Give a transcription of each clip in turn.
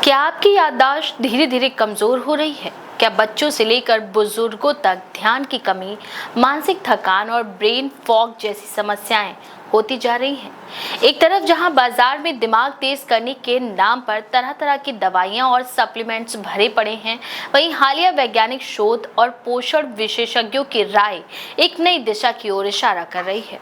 क्या आपकी याददाश्त धीरे धीरे कमजोर हो रही है? क्या बच्चों से लेकर बुजुर्गों तक ध्यान की कमी, मानसिक थकान और ब्रेन फॉग जैसी समस्याएं होती जा रही हैं? एक तरफ जहां बाजार में दिमाग तेज करने के नाम पर तरह तरह की दवाइयां और सप्लीमेंट्स भरे पड़े हैं, वहीं हालिया वैज्ञानिक शोध और पोषण विशेषज्ञों की राय एक नई दिशा की ओर इशारा कर रही है।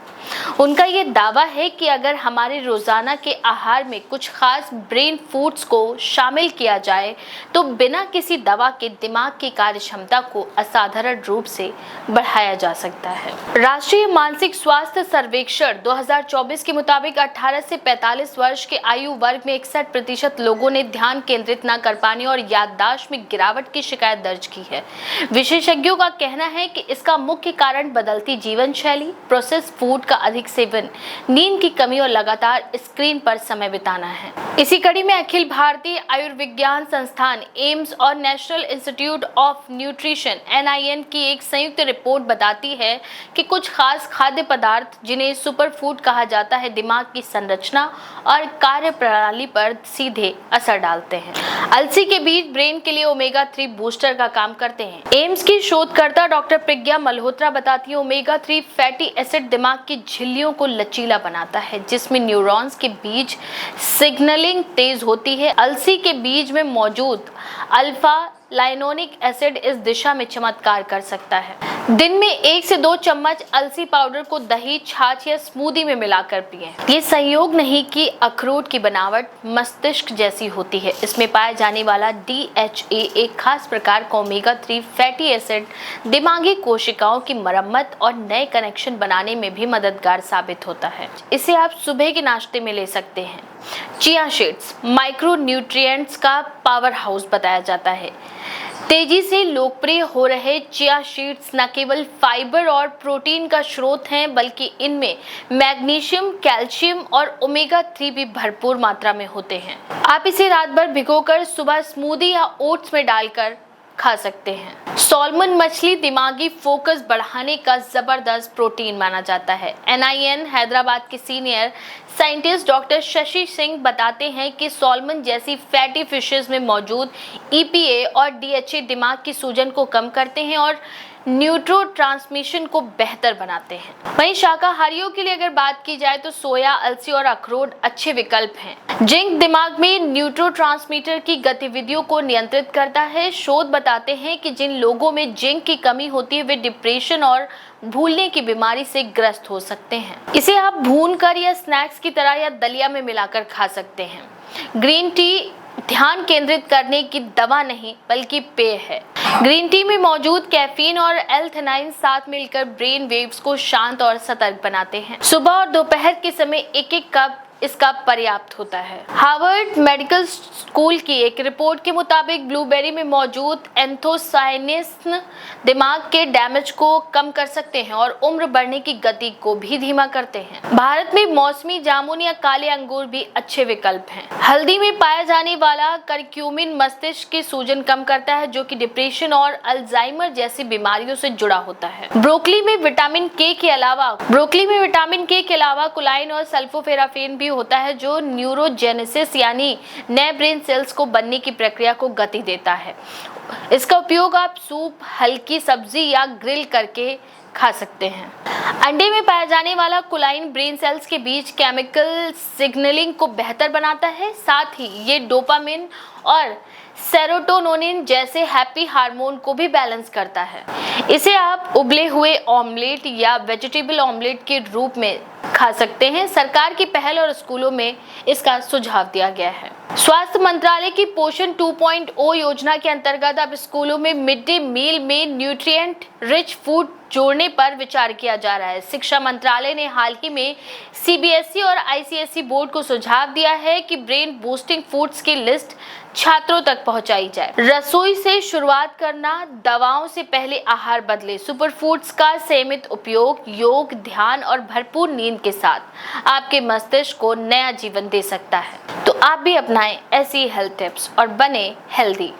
उनका ये दावा है कि अगर हमारे रोजाना के आहार में कुछ खास ब्रेन फूड्स को शामिल किया जाए तो बिना किसी दवा के दिमाग की कार्य क्षमता को असाधारण रूप से बढ़ाया जा सकता है। राष्ट्रीय मानसिक स्वास्थ्य सर्वेक्षण 2024 के मुताबिक 18 से 45 वर्ष के आयु वर्ग में 61% लोगों ने ध्यान केंद्रित न कर पाने और याददाश्त में गिरावट की शिकायत दर्ज की है। विशेषज्ञों का कहना है कि इसका मुख्य कारण बदलती जीवन शैली, प्रोसेस्ड फूड का अधिक सेवन, नींद की कमी और लगातार स्क्रीन पर समय बिताना है। इसी कड़ी में अखिल भारतीय आयुर्विज्ञान संस्थान एम्स और national institute of nutrition NIN की एक संयुक्त रिपोर्ट बताती है कि कुछ खास खाद्य पदार्थ जिन्हें सुपर फूड कहा जाता है, दिमाग की संरचना और कार्य प्रणाली पर सीधे असर डालते हैं। अलसी के बीज ब्रेन के लिए ओमेगा 3 बूस्टर का काम करते हैं। एम्स की शोधकर्ता डॉक्टर प्रज्ञा मल्होत्रा बताती है, ओमेगा 3 फैटी एसिड दिमाग की झिल्लियों को लचीला बनाता है, जिसमें न्यूरॉन्स के बीच सिग्नलिंग तेज होती है। अलसी के बीज में मौजूद अल्फा लाइनोनिक एसिड इस दिशा में चमत्कार कर सकता है। दिन में 1 से 2 चम्मच अलसी पाउडर को दही, छाछ या स्मूदी में मिलाकर पिएं। ये संयोग नहीं कि अखरोट की बनावट मस्तिष्क जैसी होती है। इसमें पाया जाने वाला DHA एक खास प्रकार का ओमेगा 3 फैटी एसिड दिमागी कोशिकाओं की मरम्मत और नए कनेक्शन बनाने में भी मददगार साबित होता है। इसे आप सुबह के नाश्ते में ले सकते हैं। चिया सीड्स माइक्रो न्यूट्रिएंट्स का पावर हाउस बताया जाता है। तेजी से लोकप्रिय हो रहे चिया सीड्स न केवल फाइबर और प्रोटीन का स्रोत हैं, बल्कि इनमें मैग्नीशियम, कैल्शियम और ओमेगा 3 भी भरपूर मात्रा में होते हैं। आप इसे रात भर भिगोकर सुबह स्मूदी या ओट्स में डालकर खा सकते हैं। सॉल्मन मछली दिमागी फोकस बढ़ाने का जबरदस्त प्रोटीन माना जाता है। NIN हैदराबाद के senior scientist doctor Shashi Singh बताते हैं कि सॉल्मन जैसी फैटी फिशेस में मौजूद EPA और DHA दिमाग की सूजन को कम करते हैं और न्यूरोट्रांसमिशन को बेहतर बनाते हैं। वहीं शाकाहारियों के लिए अगर बात की जाए तो सोया, अलसी और अखरोट अच्छे विकल्प हैं। जिंक दिमाग में न्यूरोट्रांसमीटर की गतिविधियों को नियंत्रित करता है। शोध बताते हैं कि जिन लोगों में जिंक की कमी होती है वे डिप्रेशन और भूलने की बीमारी से ग्रस्त हो सकते हैं। इसे आप भूनकर या स्नैक्स की तरह या दलिया में मिलाकर खा सकते हैं। ग्रीन टी ध्यान केंद्रित करने की दवा नहीं बल्कि पेय है। ग्रीन टी में मौजूद कैफीन और एल्थेनाइन साथ मिलकर ब्रेन वेव्स को शांत और सतर्क बनाते हैं। सुबह और दोपहर के समय एक एक कप इसका पर्याप्त होता है। हार्वर्ड मेडिकल स्कूल की एक रिपोर्ट के मुताबिक ब्लूबेरी में मौजूद एंथोसायनिन्स दिमाग के डैमेज को कम कर सकते हैं और उम्र बढ़ने की गति को भी धीमा करते हैं। भारत में मौसमी जामुन या काले अंगूर भी अच्छे विकल्प हैं। हल्दी में पाया जाने वाला करक्यूमिन मस्तिष्क की सूजन कम करता है, जो कि डिप्रेशन और अल्जाइमर जैसी बीमारियों से जुड़ा होता है। ब्रोकली में विटामिन के के अलावा कोलाइन और सल्फोफेराफेन भी होता है, जो न्यूरोजेनेसिस यानी नए ब्रेन सेल्स को बनने की प्रक्रिया को गति देता है। इसका उपयोग आप सूप, हल्की सब्जी या ग्रिल करके खा सकते हैं। अंडे में पाया जाने वाला कोलाइन ब्रेन सेल्स के बीच केमिकल सिग्नलिंग को बेहतर बनाता है। साथ ही ये डोपामिन और सेरोटोनिन जैसे हैप्पी हार्मोन को भी बैलेंस करता है। इसे आप उबले हुए ऑमलेट या वेजिटेबल ऑमलेट के रूप में खा सकते हैं। सरकार की पहल और स्कूलों में इसका सुझाव दिया गया है। स्वास्थ्य मंत्रालय की पोषण 2.0 योजना के अंतर्गत अब स्कूलों में मिड डे मील में न्यूट्रिएंट रिच फूड जोड़ने पर विचार किया जा रहा है। शिक्षा मंत्रालय ने हाल ही में CBSE और ICSE बोर्ड को सुझाव दिया है कि ब्रेन बूस्टिंग फूड्स की लिस्ट छात्रों तक पहुंचाई जाए। रसोई से शुरुआत करना, दवाओं से पहले आहार बदले। सुपर फूड्स का सीमित उपयोग योग, ध्यान और भरपूर नींद के साथ आपके मस्तिष्क को नया जीवन दे सकता है। तो आप भी अपनाएं ऐसी हेल्थ टिप्स और बने हेल्दी।